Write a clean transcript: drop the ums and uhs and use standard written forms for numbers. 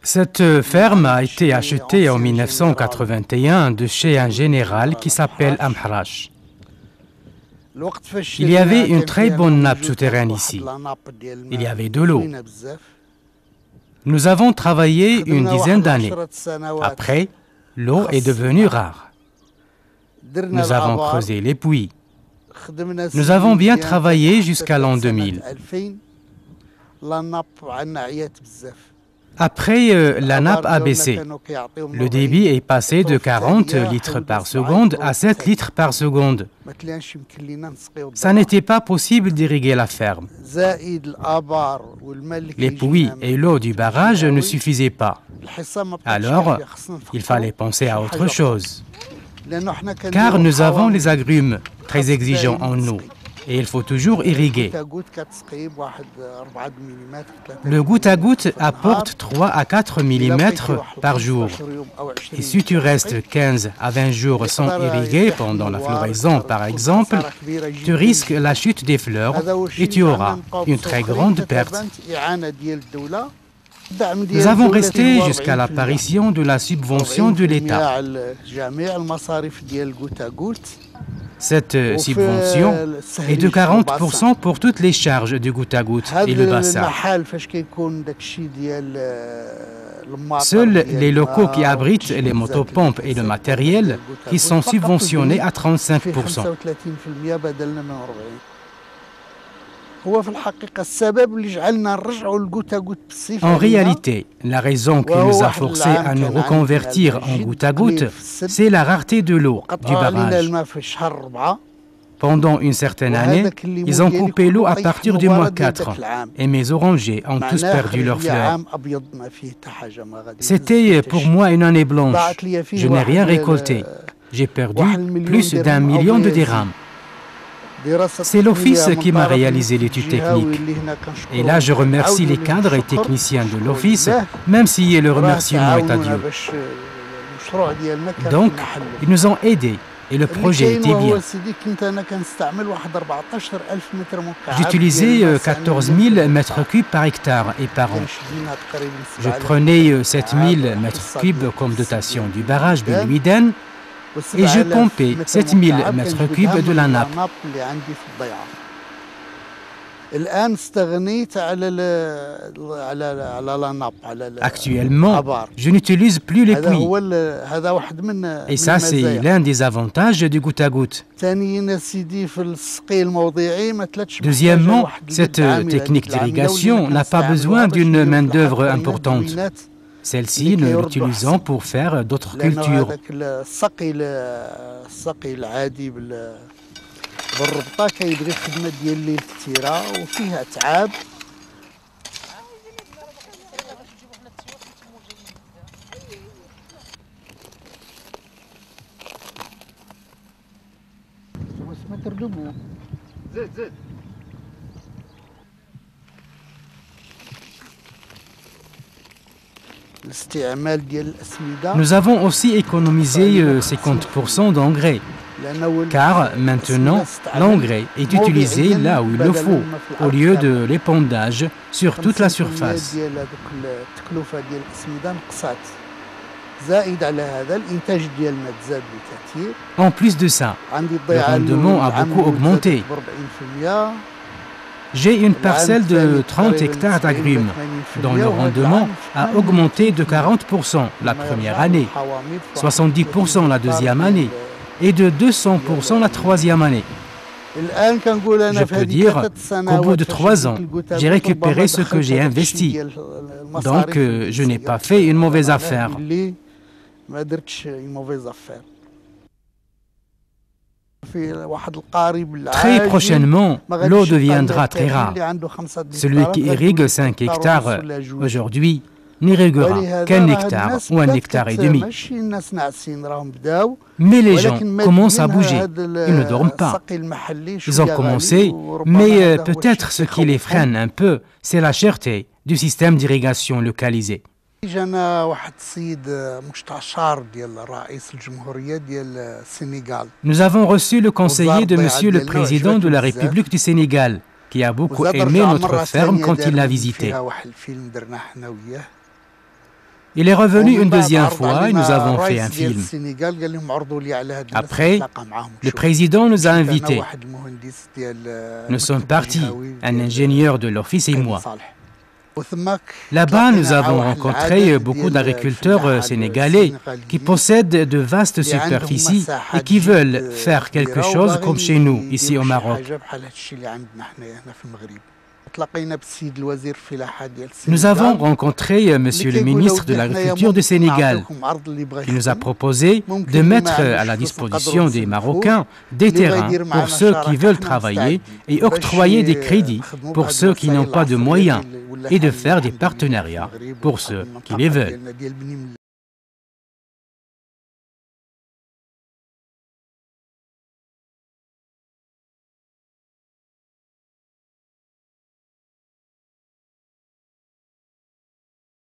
Cette ferme a été achetée en 1981 de chez un général qui s'appelle Amhrash. Il y avait une très bonne nappe souterraine ici. Il y avait de l'eau. Nous avons travaillé une dizaine d'années. Après, l'eau est devenue rare. Nous avons creusé les puits. Nous avons bien travaillé jusqu'à l'an 2000. Après, la nappe a baissé. Le débit est passé de 40 litres par seconde à 7 litres par seconde. Ça n'était pas possible d'irriguer la ferme. Les puits et l'eau du barrage ne suffisaient pas. Alors, il fallait penser à autre chose. Car nous avons les agrumes très exigeants en eau. Et il faut toujours irriguer. Le goutte à goutte apporte 3 à 4 mm par jour. Et si tu restes 15 à 20 jours sans irriguer, pendant la floraison par exemple, tu risques la chute des fleurs et tu auras une très grande perte. Nous avons resté jusqu'à l'apparition de la subvention de l'État. Cette subvention est de 40% pour toutes les charges du goutte à goutte et le bassin. Seuls les locaux qui abritent les motopompes et le matériel qui sont subventionnés à 35%. En réalité, la raison qui nous a forcés à nous reconvertir en goutte à goutte, c'est la rareté de l'eau du barrage. Pendant une certaine année, ils ont coupé l'eau à partir du mois 4 et mes orangers ont tous perdu leurs fleurs. C'était pour moi une année blanche. Je n'ai rien récolté. J'ai perdu plus d'1 million de dirhams. C'est l'Office qui m'a réalisé l'étude technique. Et là, je remercie les cadres et techniciens de l'Office, même si le remerciement est à Dieu. Donc, ils nous ont aidés et le projet était bien. J'utilisais 14 000 m3 par hectare et par an. Je prenais 7 000 m3 comme dotation du barrage Ben Ouiden et je pompais 7000 m3 de la nappe. Actuellement, je n'utilise plus les puits. Et ça, c'est l'un des avantages du goutte à goutte. Deuxièmement, cette technique d'irrigation n'a pas besoin d'une main-d'œuvre importante. Celle-ci, nous l'utilisons pour faire d'autres cultures. Nous avons aussi économisé 50% d'engrais, car maintenant l'engrais est utilisé là où il le faut, au lieu de l'épandage sur toute la surface. En plus de ça, le rendement a beaucoup augmenté. J'ai une parcelle de 30 hectares d'agrumes, dont le rendement a augmenté de 40% la première année, 70% la deuxième année et de 200% la troisième année. Je peux dire qu'au bout de 3 ans, j'ai récupéré ce que j'ai investi. Donc, je n'ai pas fait une mauvaise affaire. Très prochainement, l'eau deviendra très rare. Celui qui irrigue 5 hectares aujourd'hui n'irriguera qu'1 hectare ou 1 hectare et demi. Mais les gens commencent à bouger. Ils ne dorment pas. Ils ont commencé, mais peut-être ce qui les freine un peu, c'est la cherté du système d'irrigation localisé. Nous avons reçu le conseiller de Monsieur le Président de la République du Sénégal, qui a beaucoup aimé notre ferme quand il l'a visitée. Il est revenu une deuxième fois et nous avons fait un film. Après, le président nous a invités. Nous sommes partis, un ingénieur de l'office et moi. Là-bas, nous avons rencontré beaucoup d'agriculteurs sénégalais qui possèdent de vastes superficies et qui veulent faire quelque chose comme chez nous, ici au Maroc. Nous avons rencontré Monsieur le ministre de l'Agriculture du Sénégal, qui nous a proposé de mettre à la disposition des Marocains des terrains pour ceux qui veulent travailler et octroyer des crédits pour ceux qui n'ont pas de moyens et de faire des partenariats pour ceux qui les veulent.